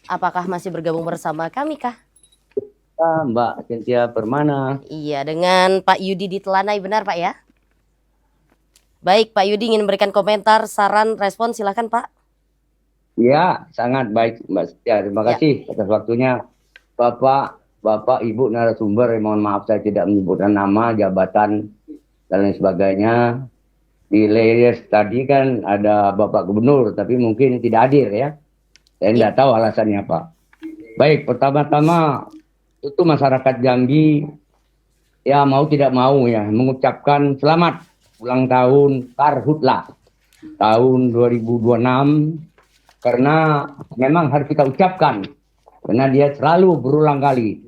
Apakah masih bergabung bersama kami kah? Mbak Cynthia Permana. Iya, dengan Pak Yudi di Telanai, benar Pak ya? Baik, Pak Yudi ingin memberikan komentar, saran, respon, silakan Pak. Ya, sangat baik Mbak Cynthia. Terima kasih atas waktunya. Bapak, Ibu narasumber, mohon maaf saya tidak menyebutkan nama, jabatan, dan lain sebagainya. Di layers tadi kan ada Bapak Gubernur, tapi mungkin tidak hadir ya. Saya tidak tahu alasannya Pak. Baik, pertama-tama itu masyarakat Jambi ya mau tidak mau ya mengucapkan selamat ulang tahun Karhutla tahun 2026, karena memang harus kita ucapkan karena dia selalu berulang kali,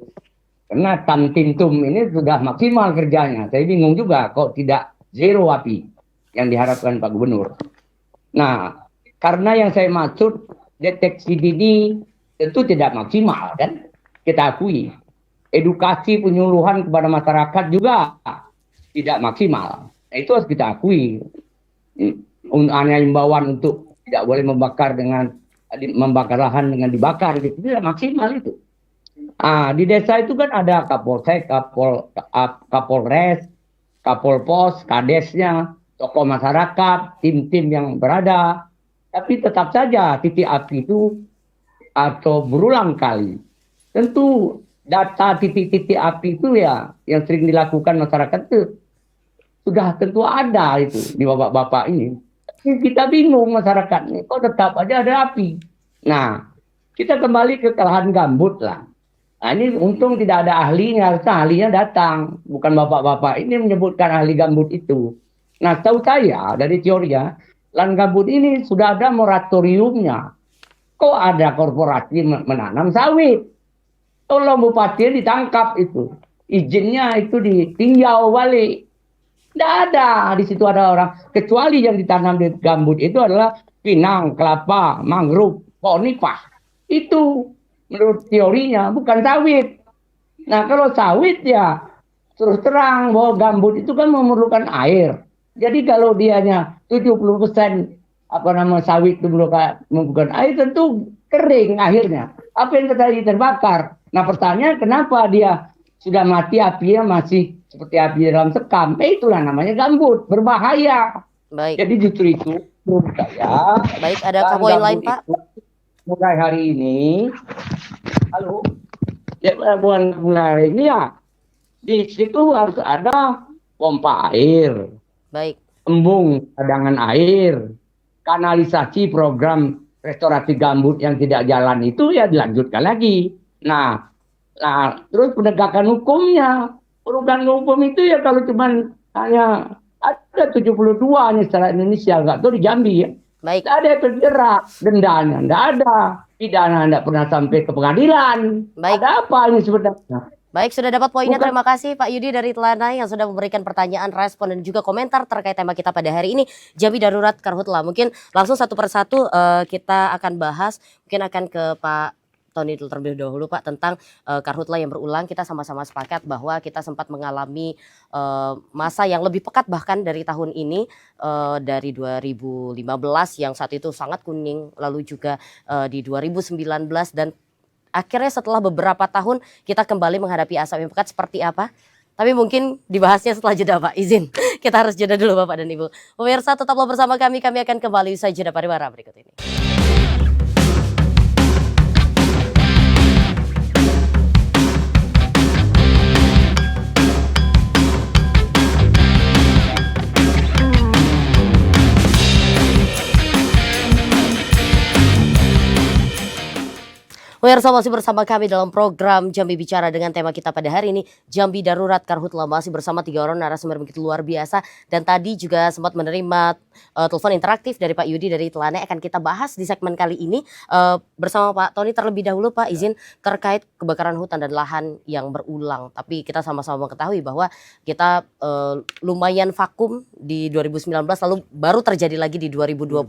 karena Tamtintum ini sudah maksimal kerjanya. Saya bingung juga kok tidak zero api yang diharapkan Pak Gubernur. Nah, karena yang saya maksud deteksi dini tentu tidak maksimal kan, kita akui. Edukasi penyuluhan kepada masyarakat juga tidak maksimal. Nah, itu harus kita akui. Hanya himbauan untuk tidak boleh membakar lahan dengan dibakar, itu tidak maksimal itu. Di desa itu kan ada Kapolsek, Kapolres, Kapolpos, kadesnya, tokoh masyarakat, tim-tim yang berada. Tapi tetap saja titik api itu atau berulang kali. Tentu data titik-titik api itu ya yang sering dilakukan masyarakat itu sudah tentu ada itu di bapak-bapak ini. Kita bingung masyarakat ini, kok tetap aja ada api. Nah, kita kembali ke lahan gambut lah. Nah, ini untung tidak ada ahlinya, harusnya ahlinya datang. Bukan bapak-bapak ini menyebutkan ahli gambut itu. Nah, tahu saya dari teorinya, lahan gambut ini sudah ada moratoriumnya. Kok ada korporasi menanam sawit? Tolong bupati ditangkap itu. Izinnya itu ditinjau balik. Tidak ada. Di situ ada orang. Kecuali yang ditanam di gambut itu adalah pinang, kelapa, mangrove, konifah. Itu menurut teorinya bukan sawit. Nah kalau sawit ya terus terang bahwa gambut itu kan memerlukan air. Jadi kalau dianya 70% sawit itu memerlukan air, tentu kering akhirnya. Apa yang terjadi? Terbakar. Nah pertanyaan kenapa dia sudah mati apinya masih seperti api dalam sekam. Itulah namanya gambut, berbahaya. Baik. Jadi justru itu menurut saya. Baik, ada Bahan poin gambut lain, Pak? itu mulai hari ini, halo, ya mulai hari ini ya, di situ harus ada pompa air, Baik. embung cadangan air, kanalisasi program restorasi gambut yang tidak jalan itu ya dilanjutkan lagi. Nah, terus penegakan hukumnya, penegakan hukum itu ya kalau cuman hanya ada 72 nih secara Indonesia, nggak tahu di Jambi ya. Baik. Tidak ada yang terjerat, dendanya tidak ada, pidana tidak pernah sampai ke pengadilan. Baik. Ada apa ini sebenarnya? Baik, sudah dapat poinnya. Bukan. Terima kasih Pak Yudi dari Telanai yang sudah memberikan pertanyaan, respon, dan juga komentar terkait tema kita pada hari ini, Jambi Darurat Karhutla. Mungkin langsung satu persatu kita akan bahas. Mungkin akan ke Pak Tony terlebih dahulu, Pak, tentang Karhutla yang berulang. Kita sama-sama sepakat bahwa kita sempat mengalami masa yang lebih pekat bahkan dari tahun ini, dari 2015 yang saat itu sangat kuning, lalu juga di 2019, dan akhirnya setelah beberapa tahun kita kembali menghadapi asap yang pekat seperti apa? Tapi mungkin dibahasnya setelah jeda, Pak. Izin, kita harus jeda dulu Bapak dan Ibu. Pemirsa, tetaplah bersama kami akan kembali usai jeda pariwara berikut ini. Pemirsa, masih bersama kami dalam program Jambi Bicara dengan tema kita pada hari ini, Jambi Darurat Karhutla. Masih bersama 3 orang narasumber begitu luar biasa. Dan tadi juga sempat menerima telepon interaktif dari Pak Yudi dari Telanai. Akan kita bahas di segmen kali ini bersama Pak Tony terlebih dahulu, Pak, izin terkait kebakaran hutan dan lahan yang berulang. Tapi kita sama-sama mengetahui bahwa kita lumayan vakum di 2019, lalu baru terjadi lagi di 2026.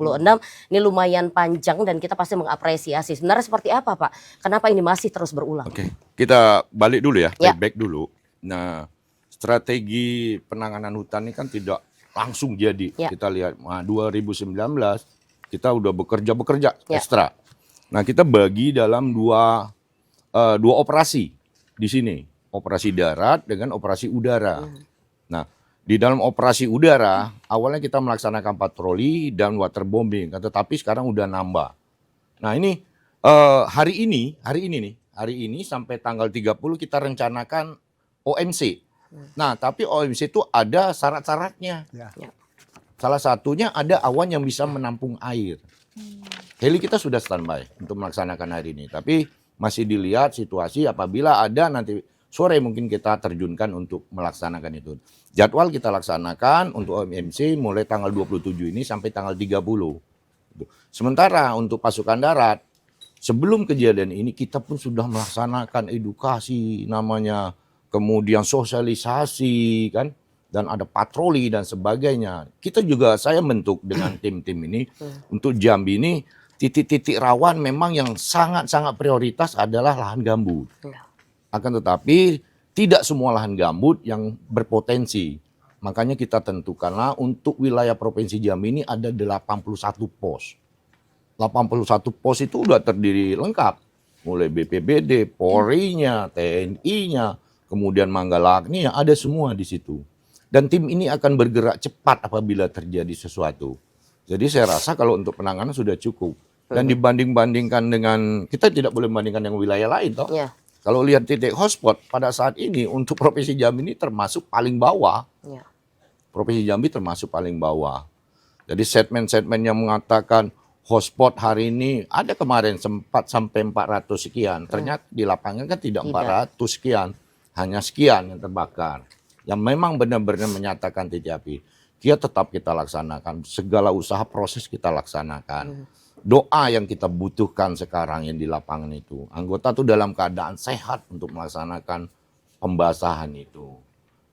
Ini lumayan panjang dan kita pasti mengapresiasi. Sebenarnya seperti apa, Pak? Kenapa ini masih terus berulang? Oke, kita balik dulu ya, Ya. back dulu. Nah, strategi penanganan hutan ini kan tidak langsung jadi. Ya. Kita lihat, 2019 kita udah bekerja Ya. ekstra. Nah, kita bagi dalam dua operasi di sini, operasi darat dengan operasi udara. Nah, di dalam operasi udara awalnya kita melaksanakan patroli dan waterbombing, tetapi sekarang udah nambah. Nah, ini hari ini sampai tanggal 30 kita rencanakan OMC. Nah, tapi OMC itu ada syarat-syaratnya. Ya. Salah satunya ada awan yang bisa menampung air. Heli kita sudah standby untuk melaksanakan hari ini. Tapi masih dilihat situasi apabila ada nanti sore mungkin kita terjunkan untuk melaksanakan itu. Jadwal kita laksanakan untuk OMC mulai tanggal 27 ini sampai tanggal 30. Sementara untuk pasukan darat, sebelum kejadian ini kita pun sudah melaksanakan edukasi namanya, kemudian sosialisasi kan, dan ada patroli dan sebagainya. Kita juga saya bentuk dengan tim-tim ini untuk Jambi ini titik-titik rawan memang yang sangat-sangat prioritas adalah lahan gambut. Akan tetapi tidak semua lahan gambut yang berpotensi. Makanya kita tentukanlah untuk wilayah Provinsi Jambi ini ada 81 pos. 81 pos itu udah terdiri lengkap. Mulai BPBD, Polri-nya, TNI-nya, kemudian Manggala-nya ada semua di situ. Dan tim ini akan bergerak cepat apabila terjadi sesuatu. Jadi saya rasa kalau untuk penanganan sudah cukup. Dan dibanding-bandingkan dengan, kita tidak boleh membandingkan dengan wilayah lain toh. Ya. Kalau lihat titik hotspot pada saat ini untuk Provinsi Jambi ini termasuk paling bawah. Ya. Provinsi Jambi termasuk paling bawah. Jadi statement-statement yang mengatakan hotspot hari ini ada kemarin sempat sampai 400 sekian. Ternyata di lapangan kan tidak 400 sekian. Hanya sekian yang terbakar. Yang memang benar-benar menyatakan titik api. Tetap kita laksanakan. Segala usaha proses kita laksanakan. Doa yang kita butuhkan sekarang yang di lapangan itu. Anggota tuh dalam keadaan sehat untuk melaksanakan pembasahan itu.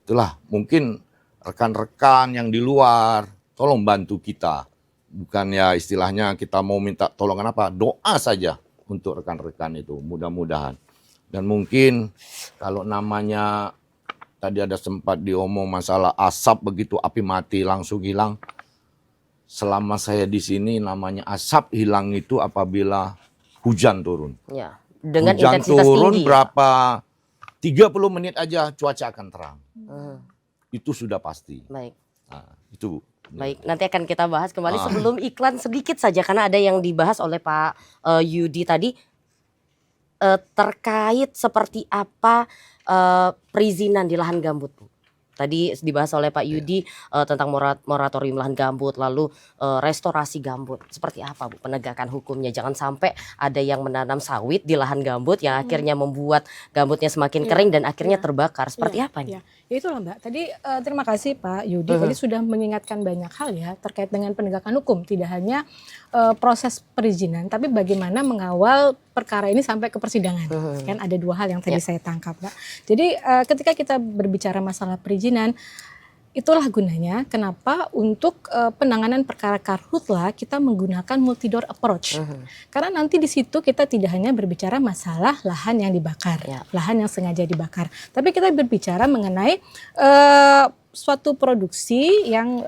Itulah mungkin rekan-rekan yang di luar tolong bantu kita. Bukan ya istilahnya kita mau minta tolongan apa, doa saja untuk rekan-rekan itu, mudah-mudahan. Dan mungkin kalau namanya tadi ada sempat diomong masalah asap begitu api mati langsung hilang. Selama saya di sini namanya asap hilang itu apabila hujan turun. Ya. Dengan Hujan intensitas turun tinggi. berapa 30 menit aja cuaca akan terang. Itu sudah pasti. Baik. Nah, itu. Baik, nanti akan kita bahas kembali sebelum iklan sedikit saja karena ada yang dibahas oleh Pak Yudi tadi terkait seperti apa perizinan di lahan gambut, Bu. Tadi dibahas oleh Pak Yudi tentang moratorium lahan gambut, lalu restorasi gambut. Seperti apa, Bu, penegakan hukumnya? Jangan sampai ada yang menanam sawit di lahan gambut yang akhirnya membuat gambutnya semakin kering dan akhirnya terbakar. Seperti apa nih? Ya itulah Mbak. Tadi terima kasih Pak Yudi. Tadi sudah mengingatkan banyak hal ya terkait dengan penegakan hukum. Tidak hanya proses perizinan, tapi bagaimana mengawal perkara ini sampai ke persidangan. Kan ada dua hal yang tadi saya tangkap, Mbak. Jadi ketika kita berbicara masalah perizinan, itulah gunanya kenapa untuk penanganan perkara karhutla kita menggunakan multi-door approach. Karena nanti di situ kita tidak hanya berbicara masalah lahan yang dibakar, lahan yang sengaja dibakar, tapi kita berbicara mengenai suatu produksi yang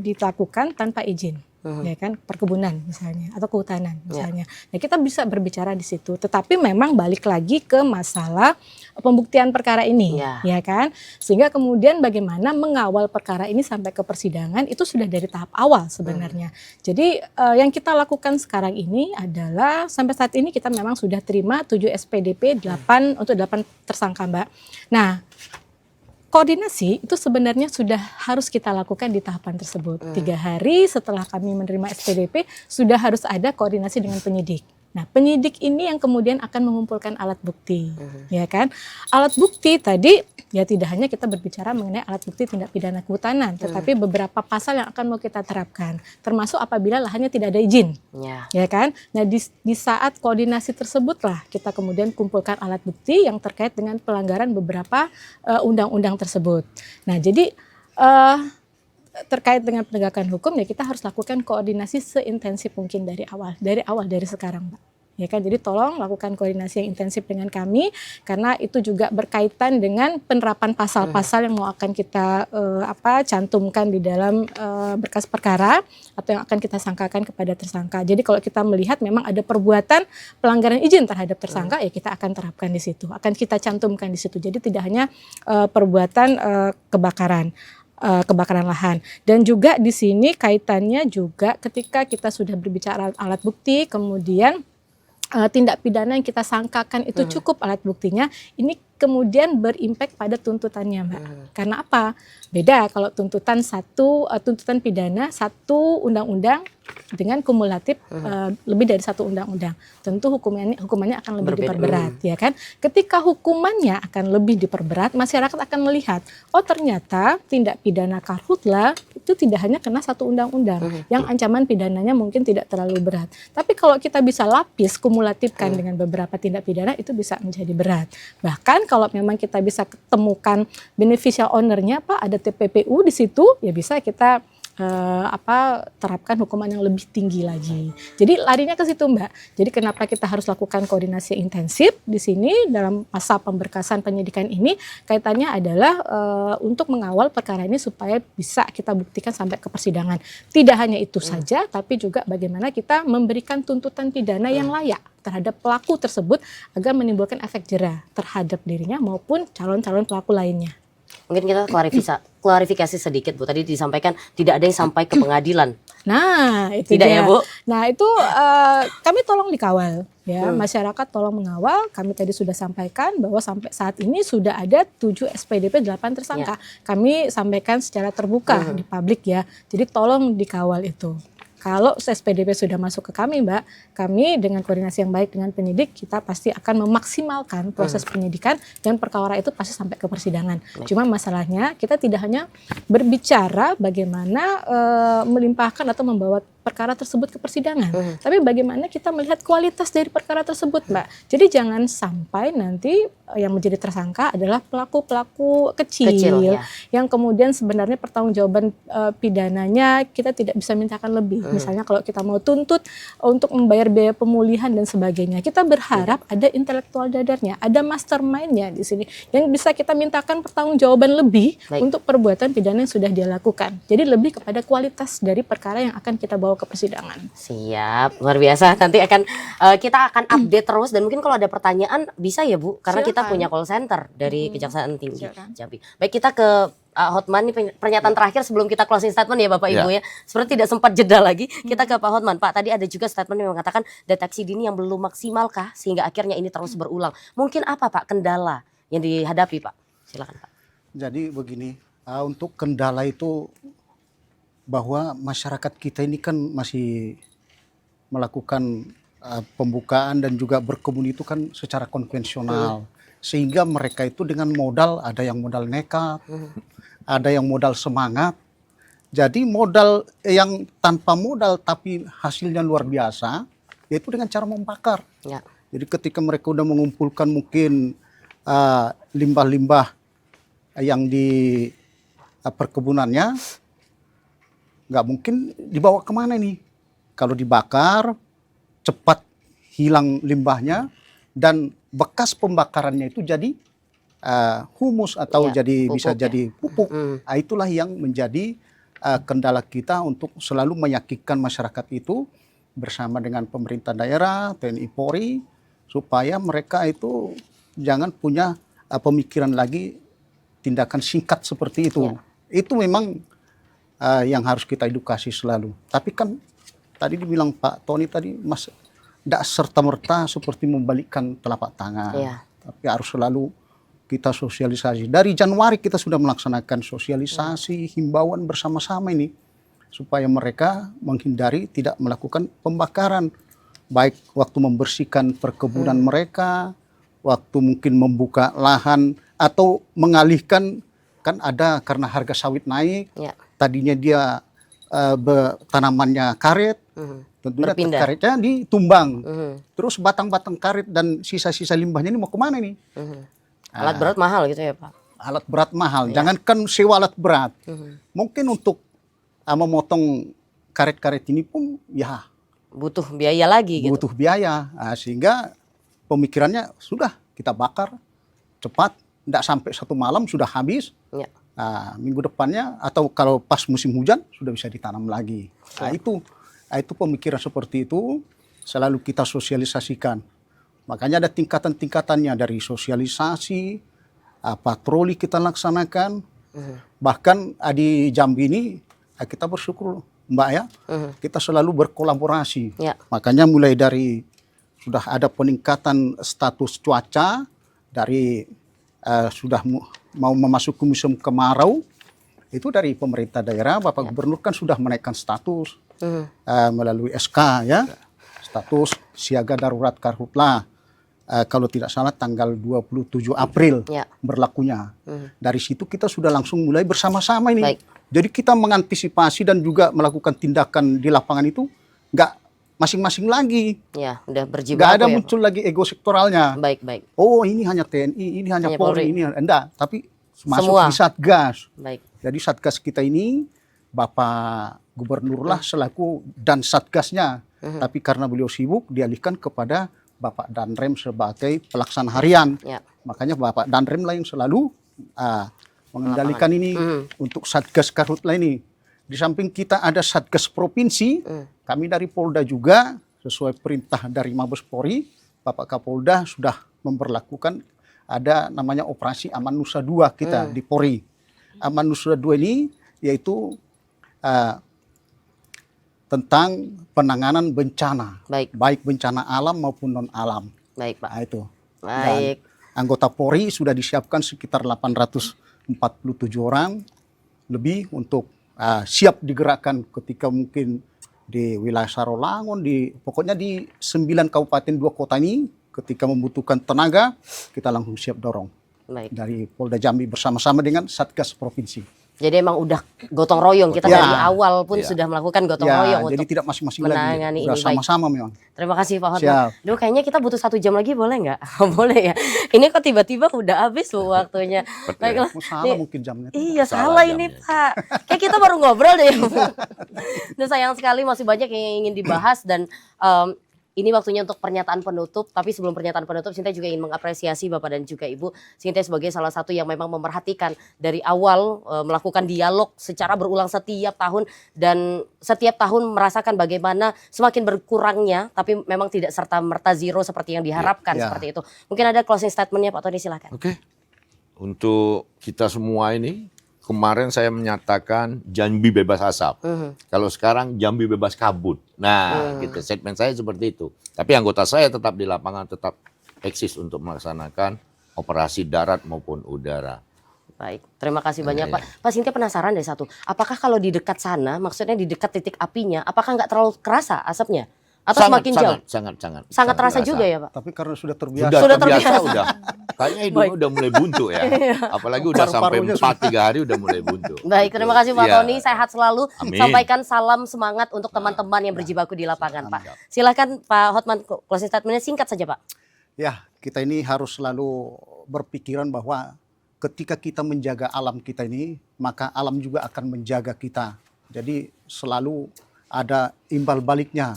dilakukan tanpa izin. Ya kan, perkebunan misalnya atau kehutanan misalnya. Nah, kita bisa berbicara di situ. Tetapi memang balik lagi ke masalah pembuktian perkara ini, ya kan? Sehingga kemudian bagaimana mengawal perkara ini sampai ke persidangan itu sudah dari tahap awal sebenarnya. Jadi yang kita lakukan sekarang ini adalah sampai saat ini kita memang sudah terima 7 SPDP 8 untuk 8 tersangka, Mbak. Nah, koordinasi itu sebenarnya sudah harus kita lakukan di tahapan tersebut. 3 hari setelah kami menerima SPDP sudah harus ada koordinasi dengan penyidik. Nah, penyidik ini yang kemudian akan mengumpulkan alat bukti, ya kan? Alat bukti tadi ya tidak hanya kita berbicara mengenai alat bukti tindak pidana kehutanan, tetapi beberapa pasal yang akan mau kita terapkan, termasuk apabila lahannya tidak ada izin, ya kan? Nah, di saat koordinasi tersebutlah kita kemudian kumpulkan alat bukti yang terkait dengan pelanggaran beberapa undang-undang tersebut. Nah, jadi terkait dengan penegakan hukum ya kita harus lakukan koordinasi seintensif mungkin dari sekarang, Mbak. Ya kan, jadi tolong lakukan koordinasi yang intensif dengan kami karena itu juga berkaitan dengan penerapan pasal-pasal yang mau akan kita cantumkan di dalam berkas perkara atau yang akan kita sangkakan kepada tersangka. Jadi kalau kita melihat memang ada perbuatan pelanggaran izin terhadap tersangka ya kita akan terapkan di situ, akan kita cantumkan di situ. Jadi tidak hanya perbuatan kebakaran lahan. Dan juga di sini kaitannya juga ketika kita sudah berbicara alat bukti, kemudian tindak pidana yang kita sangkakan itu cukup alat buktinya, ini kemudian berimpact pada tuntutannya, Mbak. Karena apa? Beda kalau tuntutan pidana satu undang-undang dengan kumulatif lebih dari satu undang-undang. Tentu hukumannya akan lebih diperberat, ya kan? Ketika hukumannya akan lebih diperberat, masyarakat akan melihat, oh ternyata tindak pidana karhutla itu tidak hanya kena satu undang-undang, yang ancaman pidananya mungkin tidak terlalu berat. Tapi kalau kita bisa lapis, kumulatifkan dengan beberapa tindak pidana, itu bisa menjadi berat. Bahkan kalau memang kita bisa ketemukan beneficial owner-nya, Pak, ada TPPU di situ, ya bisa kita terapkan hukuman yang lebih tinggi lagi. Jadi larinya ke situ, Mbak. Jadi kenapa kita harus lakukan koordinasi intensif di sini dalam masa pemberkasan penyidikan ini, kaitannya adalah untuk mengawal perkara ini supaya bisa kita buktikan sampai ke persidangan. Tidak hanya itu saja, tapi juga bagaimana kita memberikan tuntutan pidana yang layak terhadap pelaku tersebut agar menimbulkan efek jera terhadap dirinya maupun calon-calon pelaku lainnya. Mungkin kita klarifikasi sedikit, Bu. Tadi disampaikan tidak ada yang sampai ke pengadilan. Nah, itu tidak dia. Ya, Bu? Nah, itu kami tolong dikawal, ya. Masyarakat tolong mengawal. Kami tadi sudah sampaikan bahwa sampai saat ini sudah ada 7 SPDP 8 tersangka. Kami sampaikan secara terbuka di publik, ya. Jadi tolong dikawal itu. Kalau SPDP sudah masuk ke kami, Mbak, kami dengan koordinasi yang baik dengan penyidik, kita pasti akan memaksimalkan proses penyidikan dan perkara itu pasti sampai ke persidangan. Cuma masalahnya kita tidak hanya berbicara bagaimana melimpahkan atau membawa perkara tersebut ke persidangan, tapi bagaimana kita melihat kualitas dari perkara tersebut, Mbak. Jadi jangan sampai nanti yang menjadi tersangka adalah pelaku-pelaku kecil yang kemudian sebenarnya pertanggungjawaban pidananya kita tidak bisa mintakan lebih. Misalnya kalau kita mau tuntut untuk membayar biaya pemulihan dan sebagainya, kita berharap ada intelektual dadarnya, ada mastermind-nya di sini yang bisa kita mintakan pertanggungjawaban lebih untuk perbuatan pidana yang sudah dia lakukan. Jadi lebih kepada kualitas dari perkara yang akan kita bawa ke ke persidangan. Siap, luar biasa. Nanti kita akan update terus dan mungkin kalau ada pertanyaan bisa ya Bu, karena kita Silakan. punya call center dari Kejaksaan Tinggi Silakan. Jambi. Baik, kita ke Hotman, ini pernyataan terakhir sebelum kita closing statement ya Bapak Ibu ya. Seperti tidak sempat jeda lagi, kita ke Pak Hotman. Pak, tadi ada juga statement yang mengatakan deteksi dini yang belum maksimalkah sehingga akhirnya ini terus berulang. Mungkin apa Pak kendala yang dihadapi Pak? Silakan Pak. Jadi begini, untuk kendala itu bahwa masyarakat kita ini kan masih melakukan pembukaan dan juga berkebun itu kan secara konvensional. Sehingga mereka itu dengan modal, ada yang modal nekat, ada yang modal semangat. Jadi modal yang tanpa modal tapi hasilnya luar biasa, yaitu dengan cara membakar. Ya. Jadi ketika mereka udah mengumpulkan mungkin limbah-limbah yang di perkebunannya, nggak mungkin dibawa kemana nih. Kalau dibakar, cepat hilang limbahnya dan bekas pembakarannya itu jadi humus atau Ya, jadi pupuk bisa ya. jadi pupuk. Nah, itulah yang menjadi kendala kita untuk selalu meyakinkan masyarakat itu bersama dengan pemerintah daerah, TNI Polri, supaya mereka itu jangan punya pemikiran lagi tindakan singkat seperti itu. Ya. Itu memang yang harus kita edukasi selalu. Tapi kan tadi dibilang Pak Tony tadi, Mas, tidak serta-merta seperti membalikkan telapak tangan. Ya. Tapi harus selalu kita sosialisasi. Dari Januari kita sudah melaksanakan sosialisasi, himbauan bersama-sama ini. Supaya mereka menghindari tidak melakukan pembakaran. Baik waktu membersihkan perkebunan mereka, waktu mungkin membuka lahan, atau mengalihkan, kan ada karena harga sawit naik. Ya. Tadinya dia tanamannya karet, tentunya Berpindah. karetnya ditumbang. Terus batang-batang karet dan sisa-sisa limbahnya ini mau kemana nih? Alat berat mahal gitu ya Pak? Alat berat mahal, jangankan sewa alat berat. Mungkin untuk memotong karet-karet ini pun ya Butuh biaya lagi gitu. butuh biaya. Sehingga pemikirannya sudah kita bakar cepat, tidak sampai 1 malam sudah habis. Ya. Minggu depannya atau kalau pas musim hujan sudah bisa ditanam lagi. Itu pemikiran seperti itu selalu kita sosialisasikan. Makanya ada tingkatan-tingkatannya dari sosialisasi, patroli kita laksanakan. Bahkan di Jambi ini kita bersyukur Mbak ya, kita selalu berkolaborasi. Ya. Makanya mulai dari sudah ada peningkatan status cuaca dari sudah mau memasuki musim kemarau, itu dari pemerintah daerah, Bapak Gubernur kan sudah menaikkan status melalui SK ya, status siaga darurat karhutla. Kalau tidak salah tanggal 27 April Ya. berlakunya. Dari situ kita sudah langsung mulai bersama-sama ini. Baik. Jadi kita mengantisipasi dan juga melakukan tindakan di lapangan itu nggak masing-masing lagi. Ya, udah berjibaku Nggak ada ya, muncul lagi ego sektoralnya. Pak? Baik. Oh ini hanya TNI, ini hanya Hanya Polri, Polri. ini enggak. Tapi masuk Semua. di Satgas. Baik. Jadi Satgas kita ini Bapak Gubernur lah selaku dan Satgasnya. Tapi karena beliau sibuk dialihkan kepada Bapak Danrem sebagai pelaksana harian. Ya. Makanya Bapak Danrem lah yang selalu mengendalikan ini untuk Satgas Karhutla ini. Di samping kita ada Satgas Provinsi, kami dari Polda juga sesuai perintah dari Mabes Polri, Bapak Kapolda sudah memperlakukan ada namanya Operasi Aman Nusa 2 kita di Polri. Aman Nusa 2 ini yaitu tentang penanganan bencana, baik bencana alam maupun non alam. Baik Pak. Nah, itu. Baik. Dan anggota Polri sudah disiapkan sekitar 847 orang lebih untuk siap digerakkan ketika mungkin di wilayah Sarolangun, pokoknya di 9 kabupaten 2 kota ini ketika membutuhkan tenaga kita langsung siap dorong. Baik. Dari Polda Jambi bersama-sama dengan Satgas Provinsi. Jadi emang udah gotong royong, kita Ya. dari awal pun sudah melakukan gotong royong jadi untuk tidak masing-masing lagi. menangani Sudah ini. Baik. sama-sama memang. Terima kasih Pak Hotman. Siap. Duh, kayaknya kita butuh 1 jam lagi, boleh nggak? Boleh ya. Ini kok tiba-tiba udah habis Bu waktunya. Baiklah. Oh, salah mungkin jamnya. Iya Salah salah ini jamnya. Pak. Kayak kita baru ngobrol deh. Dan sayang sekali masih banyak yang ingin dibahas dan ini waktunya untuk pernyataan penutup. Tapi sebelum pernyataan penutup, Sinta juga ingin mengapresiasi Bapak dan juga Ibu. Sinta sebagai salah satu yang memang memerhatikan dari awal melakukan dialog secara berulang setiap tahun. Dan setiap tahun merasakan bagaimana semakin berkurangnya, tapi memang tidak serta-merta zero seperti yang diharapkan seperti itu. Mungkin ada closing statementnya Pak Tony, silahkan. Oke. Untuk kita semua ini, kemarin saya menyatakan Jambi bebas asap. Kalau sekarang Jambi bebas kabut. Nah, gitu. Statement saya seperti itu. Tapi anggota saya tetap di lapangan, tetap eksis untuk melaksanakan operasi darat maupun udara. Baik, terima kasih banyak Pak. Pak, Sintia penasaran deh satu. Apakah kalau di dekat sana, maksudnya di dekat titik apinya, apakah nggak terlalu kerasa asapnya? Atau semakin jauh? Sangat terasa juga ya Pak? Tapi karena sudah terbiasa. Sudah terbiasa terbiasa. udah. Kayaknya hidungnya udah mulai buntu ya. Apalagi udah sampai Paru-parunya 4-3 hari udah mulai buntu. Baik, terima kasih Pak Iya. Tony. Sehat selalu. Amin. Sampaikan salam semangat untuk teman-teman yang berjibaku di lapangan Pak. Silakan Pak Hotman, closing statementnya singkat saja Pak. Ya, kita ini harus selalu berpikiran bahwa ketika kita menjaga alam kita ini, maka alam juga akan menjaga kita. Jadi selalu ada imbal baliknya.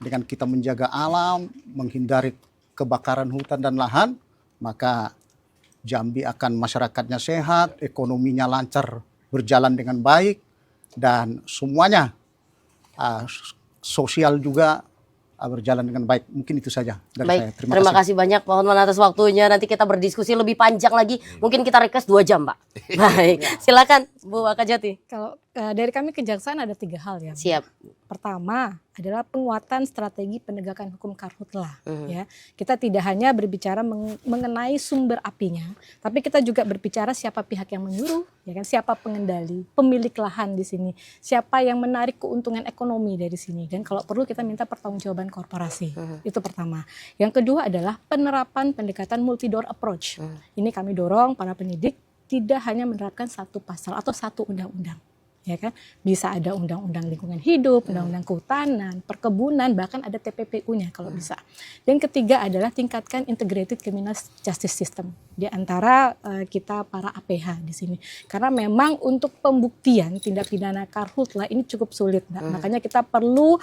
Dengan kita menjaga alam, menghindari kebakaran hutan dan lahan, maka Jambi akan masyarakatnya sehat, ekonominya lancar, berjalan dengan baik, dan semuanya sosial juga berjalan dengan baik. Mungkin itu saja dari saya. Baik, terima kasih banyak Pak Hotman atas waktunya. Nanti kita berdiskusi lebih panjang lagi. Mungkin kita request 2 jam Pak. Baik, silakan Bu Wakajati. Kalau dari kami kejaksaan ada 3 hal ya. Siap. Pertama adalah penguatan strategi penegakan hukum karhutlah. Ya, kita tidak hanya berbicara mengenai sumber apinya, tapi kita juga berbicara siapa pihak yang menyuruh, ya kan? Siapa pengendali, pemilik lahan di sini, siapa yang menarik keuntungan ekonomi dari sini, dan kalau perlu kita minta pertanggungjawaban korporasi. Itu pertama. Yang kedua adalah penerapan pendekatan multi-door approach. Ini kami dorong para penyidik tidak hanya menerapkan satu pasal atau satu undang-undang. Ya kan, bisa ada undang-undang lingkungan hidup, undang-undang kehutanan, perkebunan, bahkan ada TPPU-nya kalau bisa. Yang ketiga adalah tingkatkan integrated criminal justice system di antara kita para APH di sini. Karena memang untuk pembuktian tindak pidana karhutlah ini cukup sulit, Mbak. Makanya kita perlu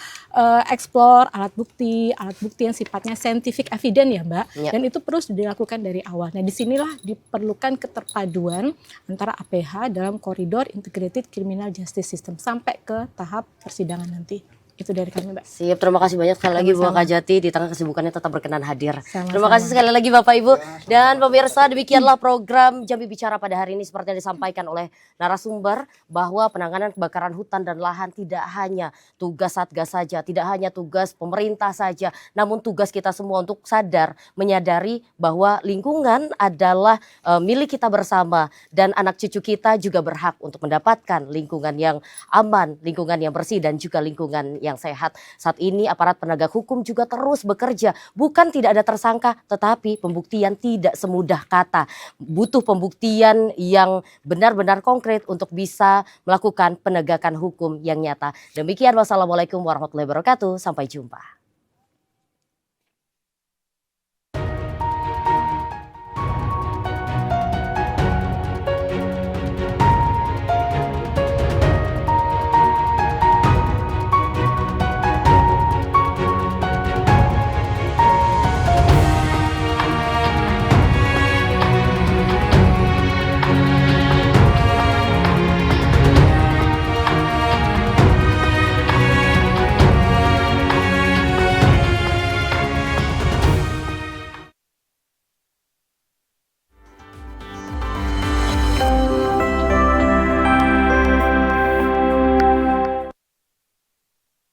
explore alat bukti yang sifatnya scientific evidence ya, Mbak. Dan itu terus dilakukan dari awal. Nah, disinilah diperlukan keterpaduan antara APH dalam koridor integrated criminal justice system sampai ke tahap persidangan nanti. Itu dari kami, Mbak. Siap, terima kasih banyak sekali lagi Bu Sama-sama. Wakajati, di tengah kesibukannya tetap berkenan hadir. Sama-sama. Terima kasih sekali lagi Bapak Ibu. Dan pemirsa, demikianlah program Jambi Bicara pada hari ini seperti yang disampaikan oleh narasumber bahwa penanganan kebakaran hutan dan lahan tidak hanya tugas Satgas saja, tidak hanya tugas pemerintah saja, namun tugas kita semua untuk sadar, menyadari bahwa lingkungan adalah milik kita bersama dan anak cucu kita juga berhak untuk mendapatkan lingkungan yang aman, lingkungan yang bersih dan juga lingkungan yang sehat. Saat ini aparat penegak hukum juga terus bekerja. Bukan tidak ada tersangka, tetapi pembuktian tidak semudah kata. Butuh pembuktian yang benar-benar konkret untuk bisa melakukan penegakan hukum yang nyata. Demikian, wassalamualaikum warahmatullahi wabarakatuh. Sampai jumpa.